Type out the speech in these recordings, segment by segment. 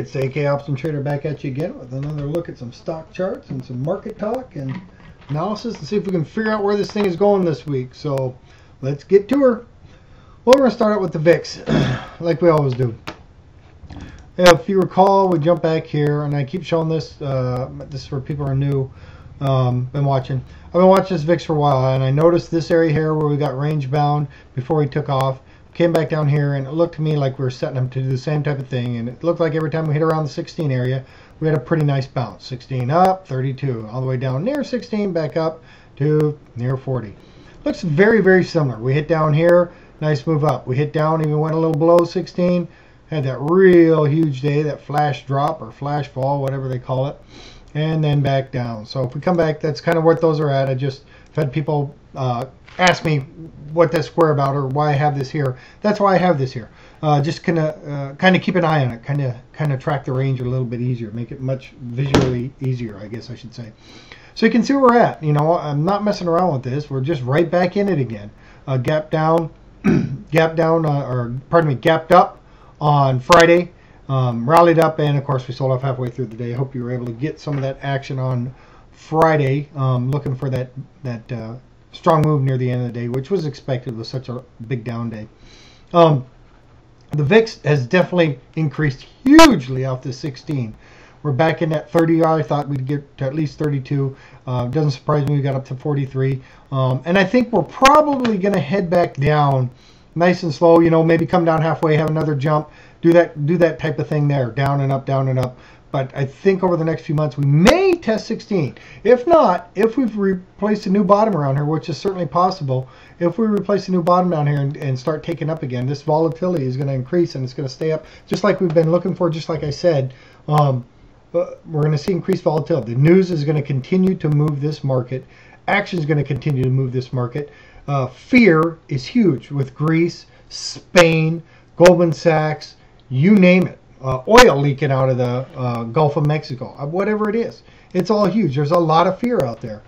It's the AK Option Trader back at you again with another look at some stock charts and some market talk and analysis to see if we can figure out where this thing is going this week. So let's get to her. Well, we're going to start out with the VIX like we always do. If you recall, we jump back here, and I keep showing this. This is for people who are new. I've been watching this VIX for a while, and I noticed this area here where we got range bound before we took off. Came back down here, and it looked to me like we were setting them to do the same type of thing, and it looked like every time we hit around the 16 area, we had a pretty nice bounce. 16 up, 32, all the way down near 16, back up to near 40. Looks very, very similar. We hit down here, nice move up. We hit down, even went a little below 16, had that real huge day, that flash drop or flash fall, whatever they call it, and then back down. So if we come back, that's kind of what those are at. I just had people ask me what that's square about or why I have this here. That's why I have this here. Just kind of keep an eye on it, kind of track the range a little bit easier, make it much visually easier, I guess I should say. So you can see where we're at. You know, I'm not messing around with this. We're just right back in it again. Gap down, gapped up on Friday, rallied up, and of course we sold off halfway through the day. I hope you were able to get some of that action on Friday, looking for that strong move near the end of the day, which was expected with such a big down day. The VIX has definitely increased hugely off the 16. We're back in that 30. I thought we'd get to at least 32. Doesn't surprise me we got up to 43. And I think we're probably going to head back down nice and slow. You know, maybe come down halfway, have another jump, do that type of thing there, down and up, down and up. But I think over the next few months we may test 16. If not, if we've replaced a new bottom around here, which is certainly possible, if we replace a new bottom down here and start taking up again, this volatility is going to increase and it's going to stay up just like we've been looking for, just like I said. We're going to see increased volatility. The news is going to continue to move this market. Action is going to continue to move this market. Fear is huge with Greece, Spain, Goldman Sachs, you name it. Oil leaking out of the Gulf of Mexico, whatever it is. It's all huge. There's a lot of fear out there.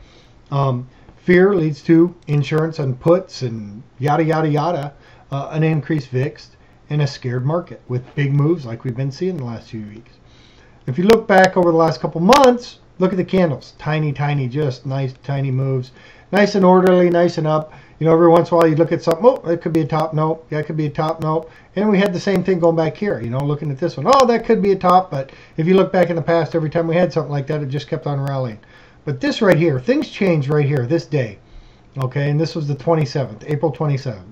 Fear leads to insurance and puts and yada, yada, yada, an increased VIX and a scared market with big moves like we've been seeing the last few weeks. If you look back over the last couple months, look at the candles. Tiny, just nice, tiny moves. Nice and orderly, nice and up. You know, every once in a while you look at something, oh, that could be a top, no. That could be a top, no. And we had the same thing going back here, you know, looking at this one. Oh, that could be a top, but if you look back in the past, every time we had something like that, it just kept on rallying. But this right here, things changed right here, this day. Okay, and this was the 27th, April 27th.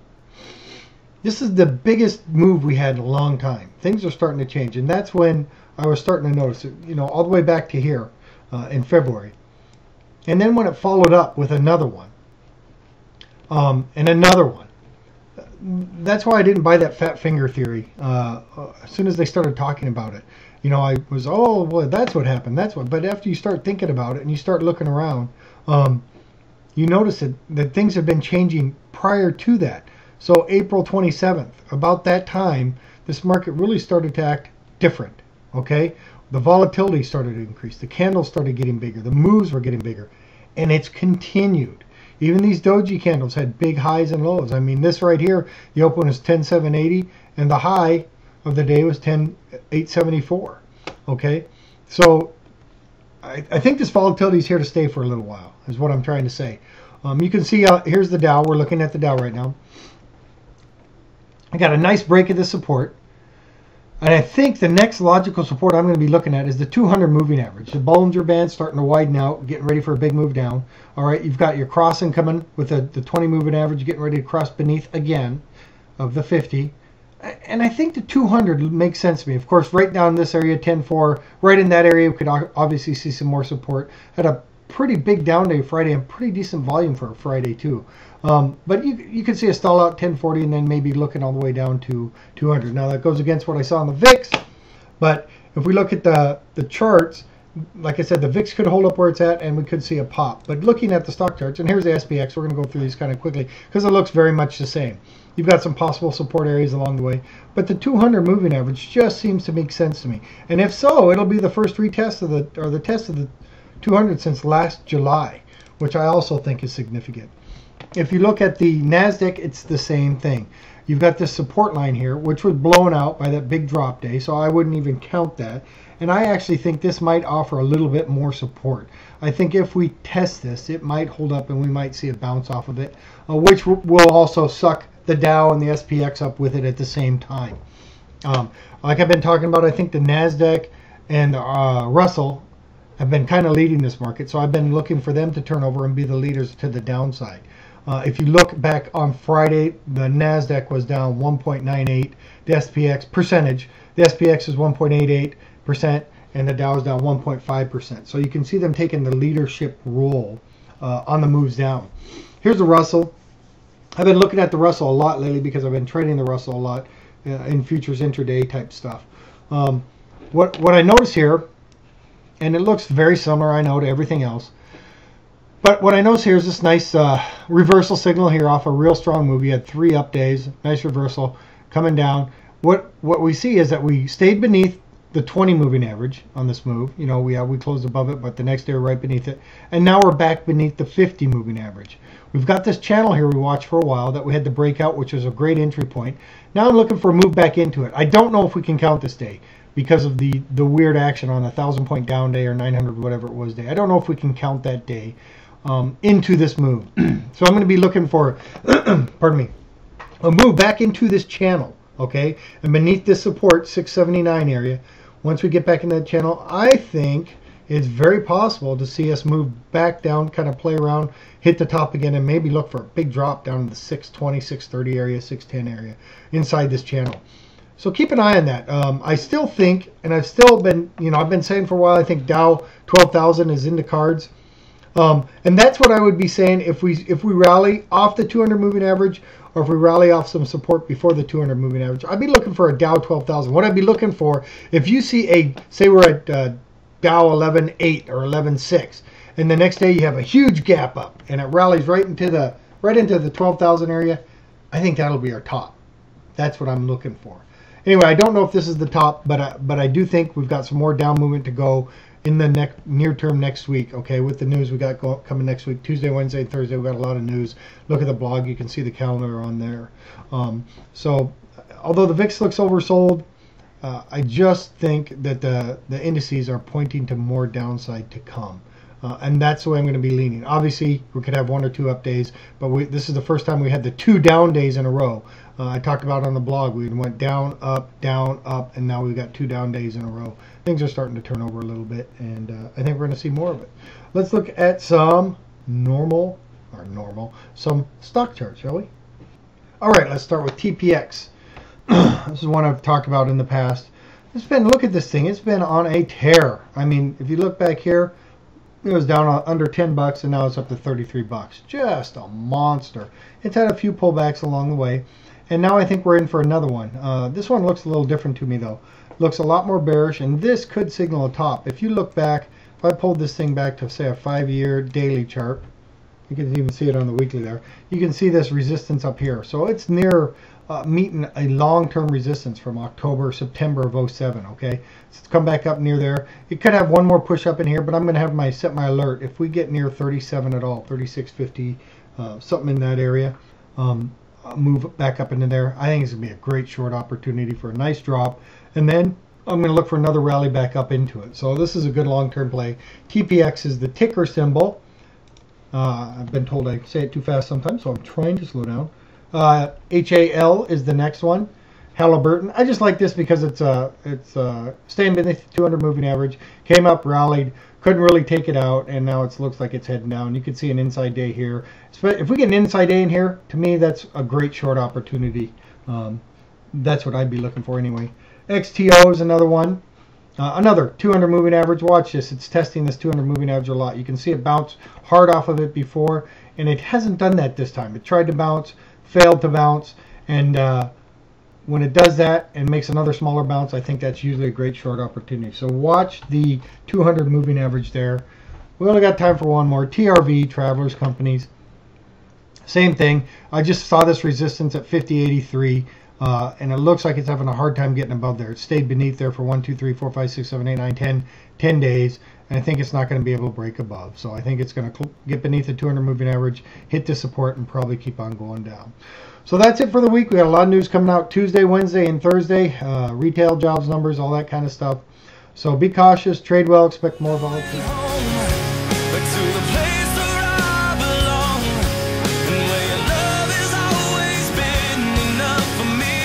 This is the biggest move we had in a long time. Things are starting to change, and that's when I was starting to notice it, you know, all the way back to here in February. And then when it followed up with another one, and another one. That's why I didn't buy that fat finger theory as soon as they started talking about it. You know, I was, oh, well, that's what happened. That's what. But after you start thinking about it and you start looking around, you notice that things have been changing prior to that. So April 27th, about that time, this market really started to act different. Okay, the volatility started to increase. The candles started getting bigger. The moves were getting bigger, and it's continued. Even these doji candles had big highs and lows. I mean, this right here, the open was 10,780, and the high of the day was 10,874. Okay, so I think this volatility is here to stay for a little while, is what I'm trying to say. You can see here's the Dow. We're looking at the Dow right now. I got a nice break of the support. And I think the next logical support I'm going to be looking at is the 200 moving average. The Bollinger Band starting to widen out, getting ready for a big move down. All right, you've got your crossing coming with the 20 moving average, getting ready to cross beneath again of the 50. And I think the 200 makes sense to me. Of course, right down this area, 10.4, right in that area, we could obviously see some more support. Had a pretty big down day Friday and pretty decent volume for a Friday too. But you can see a stall out 1040 and then maybe looking all the way down to 200. Now that goes against what I saw on the VIX, but if we look at the charts, like I said, the VIX could hold up where it's at and we could see a pop. But looking at the stock charts, and here's the SPX, we're going to go through these kind of quickly because it looks very much the same. You've got some possible support areas along the way, but the 200 moving average just seems to make sense to me. And if so, it'll be the first retest of the test of the 200 since last July, which I also think is significant. If you look at the NASDAQ, it's the same thing. you've got this support line here, which was blown out by that big drop day, so I wouldn't even count that. And I actually think this might offer a little bit more support. I think if we test this, it might hold up and we might see a bounce off of it, which will also suck the Dow and the SPX up with it at the same time. Like I've been talking about, I think the NASDAQ and Russell have been kind of leading this market, so I've been looking for them to turn over and be the leaders to the downside. If you look back on Friday, the NASDAQ was down 1.98, the SPX percentage, the SPX is 1.88%, and the Dow is down 1.5%. So you can see them taking the leadership role on the moves down. Here's the Russell. I've been looking at the Russell a lot lately because I've been trading the Russell a lot in futures intraday type stuff. What I notice here, and it looks very similar, I know, to everything else, but what I notice here is this nice reversal signal here off a real strong move. You had 3 up days, nice reversal coming down. What we see is that we stayed beneath the 20 moving average on this move. You know, we closed above it, but the next day we're right beneath it, and now we're back beneath the 50 moving average. We've got this channel here we watched for a while that we had to break out, which was a great entry point. Now I'm looking for a move back into it. I don't know if we can count this day because of the weird action on a 1,000-point down day or 900 whatever it was day. I don't know if we can count that day into this move. So I'm going to be looking for pardon me, a move back into this channel, okay, and beneath this support 679 area. Once we get back in that channel, I think it's very possible to see us move back down, kind of play around, hit the top again, and maybe look for a big drop down to the 620, 630 area, 610 area inside this channel. So keep an eye on that. I still think, and I've still been, I've been saying for a while, I think Dow 12,000 is in the cards. And that's what I would be saying if we rally off the 200 moving average, or if we rally off some support before the 200 moving average. I'd be looking for a Dow 12,000. What I'd be looking for, if you see say we're at Dow 11.8 or 11.6, and the next day you have a huge gap up and it rallies right into the 12,000 area, I think that'll be our top. That's what I'm looking for. Anyway, I don't know if this is the top, but I do think we've got some more down movement to go in the near term next week, okay, with the news we got coming next week. Tuesday, Wednesday, and Thursday, we got a lot of news. Look at the blog. You can see the calendar on there. So although the VIX looks oversold, I just think that the indices are pointing to more downside to come. And that's the way I'm going to be leaning. Obviously, we could have 1 or 2 up days, but this is the first time we had the 2 down days in a row. I talked about on the blog, we went down, up, and now we've got 2 down days in a row. Things are starting to turn over a little bit, and I think we're going to see more of it. Let's look at some some stock charts, shall we? All right, let's start with TPX. This is one I've talked about in the past. Look at this thing. It's been on a tear. I mean, if you look back here, it was down under 10 bucks, and now it's up to 33 bucks. Just a monster. It's had a few pullbacks along the way, and now I think we're in for another one. This one looks a little different to me, though. Looks a lot more bearish, and this could signal a top. If you look back, if I pulled this thing back to, say, a 5-year daily chart, you can even see it on the weekly there. You can see this resistance up here. So it's near meeting a long-term resistance from September of 07, okay? So it's come back up near there. It could have one more push up in here, but I'm going to have set my alert. If we get near 37 at all, 36.50, something in that area, move back up into there. I think it's going to be a great short opportunity for a nice drop. And then I'm going to look for another rally back up into it. So this is a good long-term play. TPX is the ticker symbol. I've been told I say it too fast sometimes, so I'm trying to slow down. HAL is the next one. Halliburton. I just like this because it's staying beneath the 200 moving average. Came up, rallied, couldn't really take it out, and now it looks like it's heading down. You can see an inside day here. If we get an inside day in here, to me that's a great short opportunity. That's what I'd be looking for anyway. XTO is another one. Another 200 moving average. Watch this. It's testing this 200 moving average a lot. You can see it bounce hard off of it before, and it hasn't done that this time. It tried to bounce, failed to bounce, and when it does that and makes another smaller bounce, I think that's usually a great short opportunity. So watch the 200 moving average there. We only got time for one more. TRV, Travelers Companies. Same thing. I just saw this resistance at 50.83. and it looks like it's having a hard time getting above there. It stayed beneath there for 1, 2, 3, 4, 5, 6, 7, 8, 9, 10 days, and I think it's not going to be able to break above. So I think it's going to get beneath the 200 moving average, hit the support, and probably keep on going down. So that's it for the week. We got a lot of news coming out Tuesday, Wednesday, and Thursday. Retail jobs numbers, all that kind of stuff. So be cautious, trade well, expect more volatility.